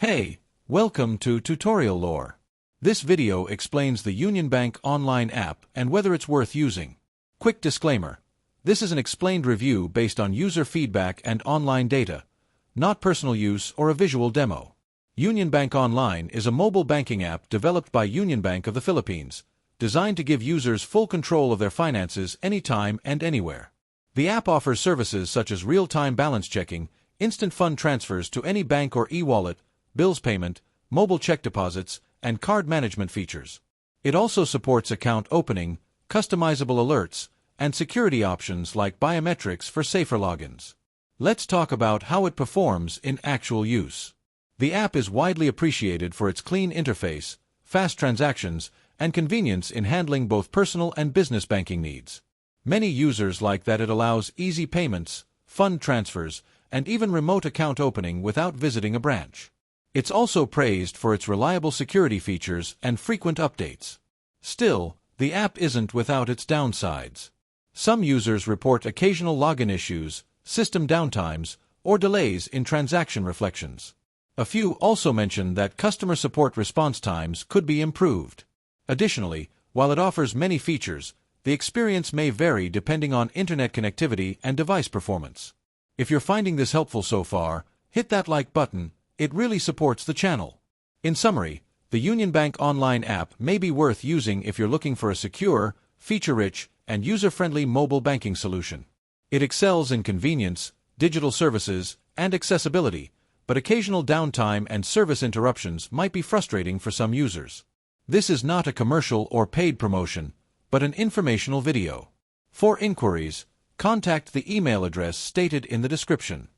Hey, welcome to Tutorial Lore. This video explains the UnionBank online app and whether it's worth using. Quick disclaimer. This is an explained review based on user feedback and online data, not personal use or a visual demo. UnionBank Online is a mobile banking app developed by UnionBank of the Philippines, designed to give users full control of their finances anytime and anywhere. The app offers services such as real-time balance checking, instant fund transfers to any bank or e-wallet, bills payment, mobile check deposits, and card management features. It also supports account opening, customizable alerts, and security options like biometrics for safer logins. Let's talk about how it performs in actual use. The app is widely appreciated for its clean interface, fast transactions, and convenience in handling both personal and business banking needs. Many users like that it allows easy payments, fund transfers, and even remote account opening without visiting a branch. It's also praised for its reliable security features and frequent updates. Still, the app isn't without its downsides. Some users report occasional login issues, system downtimes, or delays in transaction reflections. A few also mention that customer support response times could be improved. Additionally, while it offers many features, the experience may vary depending on internet connectivity and device performance. If you're finding this helpful so far, hit that like button. It really supports the channel. In summary, the UnionBank Online app may be worth using if you're looking for a secure, feature-rich, and user-friendly mobile banking solution. It excels in convenience, digital services, and accessibility, but occasional downtime and service interruptions might be frustrating for some users. This is not a commercial or paid promotion, but an informational video. For inquiries, contact the email address stated in the description.